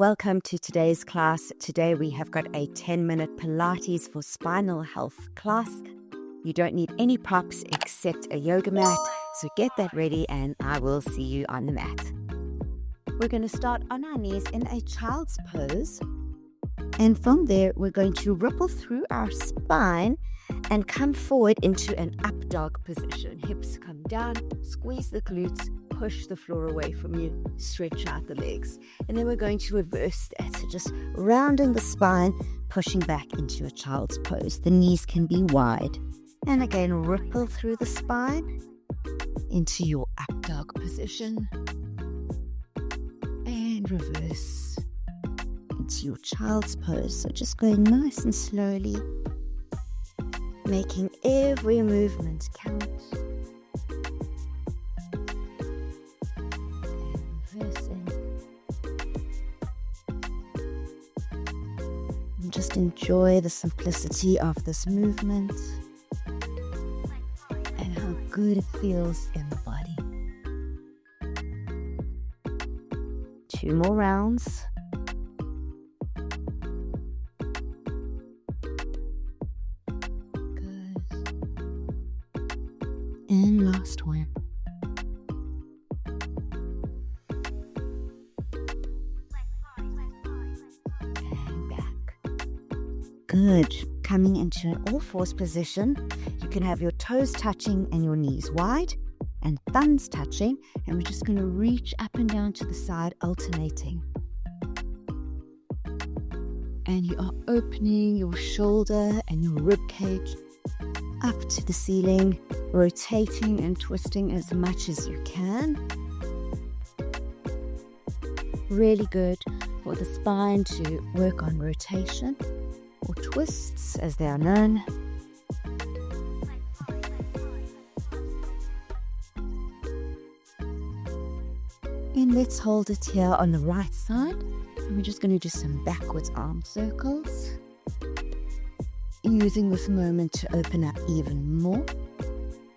Welcome to today's class. Today we have got a 10-minute Pilates for spinal health class. You don't need any props except a yoga mat, so get that ready and I will see you on the mat. We're going to start on our knees in a child's pose, and from there we're going to ripple through our spine and come forward into an up dog position. Hips come down, squeeze the glutes, push the floor away from you, stretch out the legs. And then we're going to reverse that. So just rounding the spine, pushing back into a child's pose. The knees can be wide. And again, ripple through the spine into your up dog position. And reverse into your child's pose. So just going nice and slowly, making every movement count. Just enjoy the simplicity of this movement and how good it feels in the body. 2 more rounds. Good. And last one. Good. Coming into an all-fours position, you can have your toes touching and your knees wide and thumbs touching, and we're just going to reach up and down to the side, alternating. And you are opening your shoulder and your rib cage up to the ceiling, rotating and twisting as much as you can. Really good for the spine to work on rotation, or twists as they are known. And let's hold it here on the right side. And we're just going to do some backwards arm circles, using this moment to open up even more.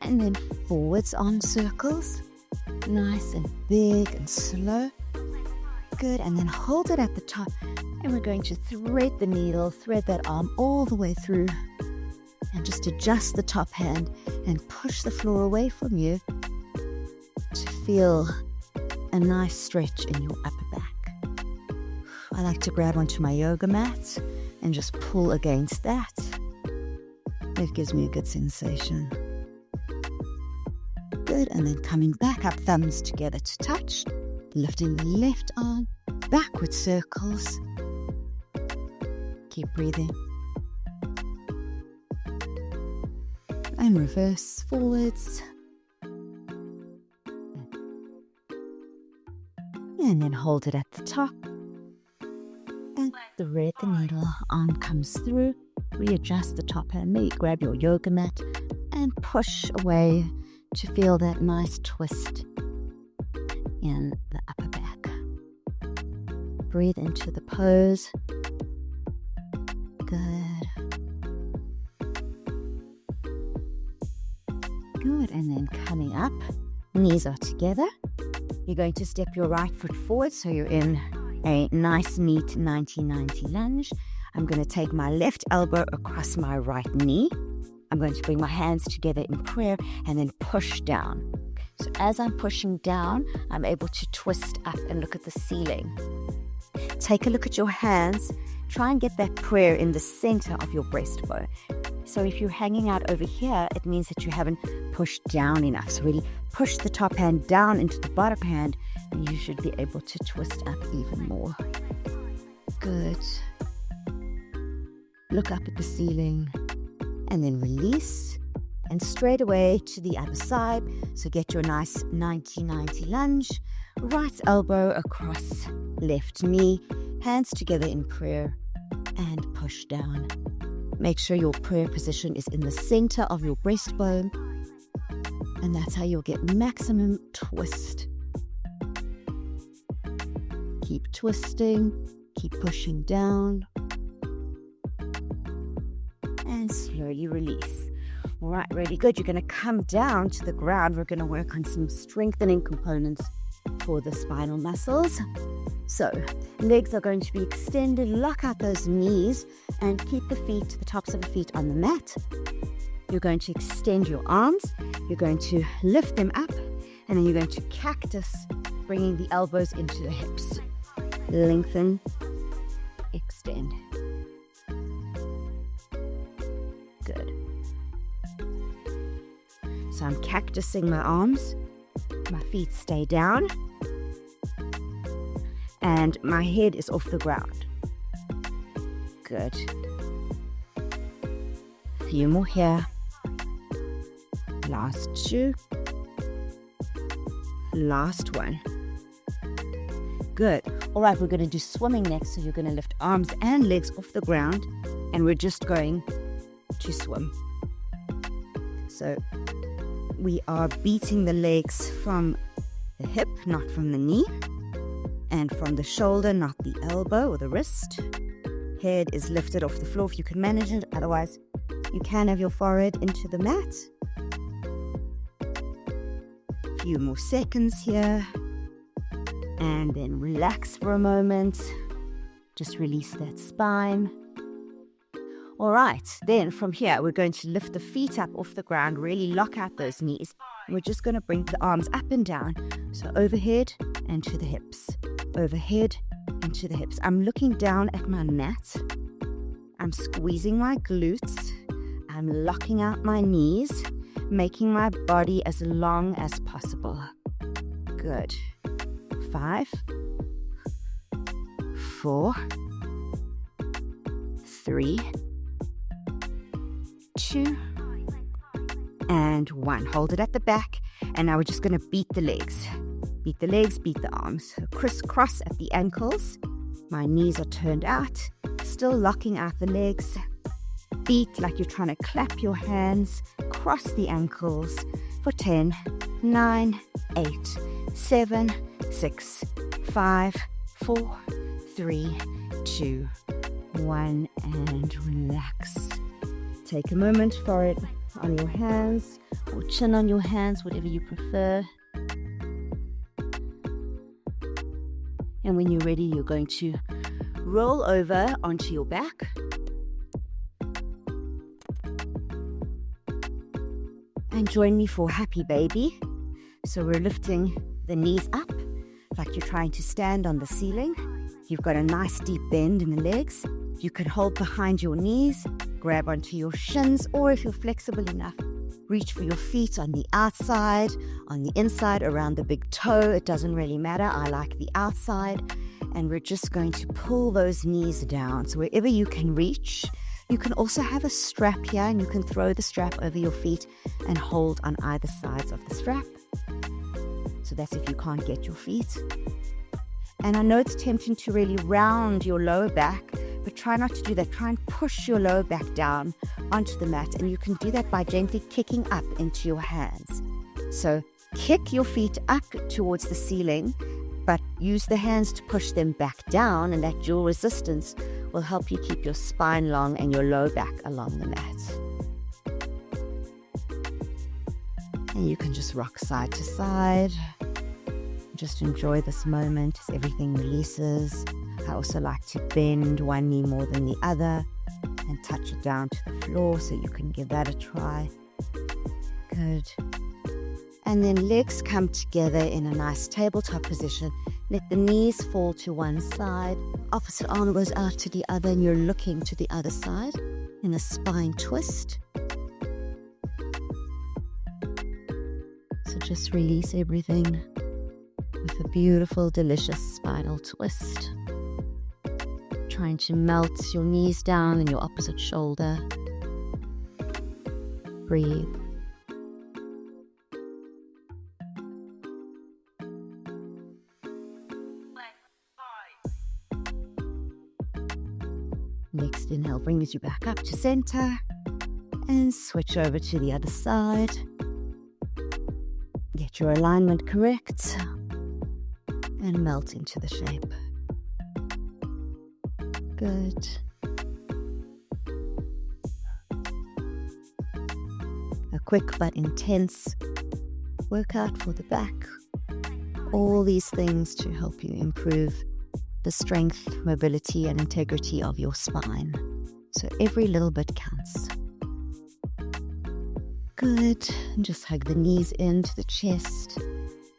And then forwards arm circles, nice and big and slow. Good, and then hold it at the top. And we're going to thread the needle, thread that arm all the way through, and just adjust the top hand and push the floor away from you to feel a nice stretch in your upper back. I like to grab onto my yoga mat and just pull against that. It gives me a good sensation. Good, and then coming back up, thumbs together to touch, lifting the left arm, backward circles. Keep breathing. And reverse forwards. And then hold it at the top. And thread the needle, arm comes through. Readjust the top hand, maybe grab your yoga mat and push away to feel that nice twist in the upper back. Breathe into the pose. Good. Good, and then coming up, knees are together. You're going to step your right foot forward so you're in a nice, neat 90-90 lunge. I'm going to take my left elbow across my right knee. I'm going to bring my hands together in prayer and then push down. So as I'm pushing down, I'm able to twist up and look at the ceiling. Take a look at your hands. Try and get that prayer in the center of your breastbone. So if you're hanging out over here, it means that you haven't pushed down enough. So really push the top hand down into the bottom hand, and you should be able to twist up even more. Good. Look up at the ceiling, and then release, and straight away to the other side. So get your nice 90-90 lunge. Right elbow across left knee, hands together in prayer, and push down. Make sure your prayer position is in the center of your breastbone, and that's how you'll get maximum twist. Keep twisting, keep pushing down, and slowly release. All right, really good. You're going to come down to the ground. We're going to work on some strengthening components for the spinal muscles. So, legs are going to be extended. Lock out those knees and keep the tops of the feet on the mat. You're going to extend your arms. You're going to lift them up, and then you're going to cactus, bringing the elbows into the hips. Lengthen, extend. Good. So I'm cactusing my arms. My feet stay down. And my head is off the ground. Good. A few more here. Last two. Last one. Good. All right, we're going to do swimming next. So you're going to lift arms and legs off the ground, and we're just going to swim. So we are beating the legs from the hip, not from the knee, and from the shoulder, not the elbow or the wrist. Head is lifted off the floor if you can manage it. Otherwise, you can have your forehead into the mat. A few more seconds here. And then relax for a moment. Just release that spine. All right, then from here, we're going to lift the feet up off the ground, really lock out those knees. And we're just going to bring the arms up and down. So overhead and to the hips. Overhead and to the hips. I'm looking down at my mat. I'm squeezing my glutes. I'm locking out my knees, making my body as long as possible. Good. 5, 4, 3, 2, and 1. Hold it at the back, and now we're just going to beat the legs. Beat the legs, beat the arms. Crisscross at the ankles. My knees are turned out, still locking out the legs. Beat like you're trying to clap your hands. Cross the ankles for 10, 9, 8, 7, 6, 5, 4, 3, 2, 1, and relax. Take a moment for it on your hands or chin on your hands, whatever you prefer. And when you're ready, you're going to roll over onto your back. And join me for happy baby. So we're lifting the knees up like you're trying to stand on the ceiling. You've got a nice deep bend in the legs. You can hold behind your knees, grab onto your shins, or if you're flexible enough, reach for your feet on the outside, on the inside, around the big toe. It doesn't really matter. I like the outside. And we're just going to pull those knees down. So wherever you can reach. You can also have a strap here, and you can throw the strap over your feet and hold on either sides of the strap. So that's if you can't get your feet. And I know it's tempting to really round your lower back, but try not to do that. Try and push your lower back down onto the mat, and you can do that by gently kicking up into your hands. So kick your feet up towards the ceiling, but use the hands to push them back down, and that dual resistance will help you keep your spine long and your lower back along the mat. And you can just rock side to side. Just enjoy this moment as everything releases. I also like to bend one knee more than the other and touch it down to the floor, so you can give that a try. Good. And then legs come together in a nice tabletop position. Let the knees fall to one side. Opposite arm goes out to the other, and you're looking to the other side in a spine twist. So just release everything with a beautiful, delicious spinal twist. Trying to melt your knees down in your opposite shoulder. Breathe. Next inhale brings you back up to center, and switch over to the other side. Get your alignment correct and melt into the shape. Good. A quick but intense workout for the back. All these things to help you improve the strength, mobility, and integrity of your spine. So every little bit counts. Good. And just hug the knees into the chest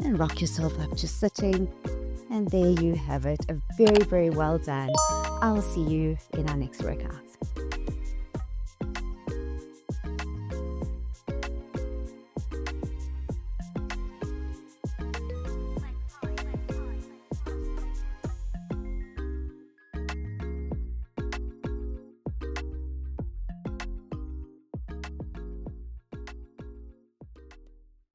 and rock yourself up to sitting. And there you have it. A very, very well done. I'll see you in our next workout.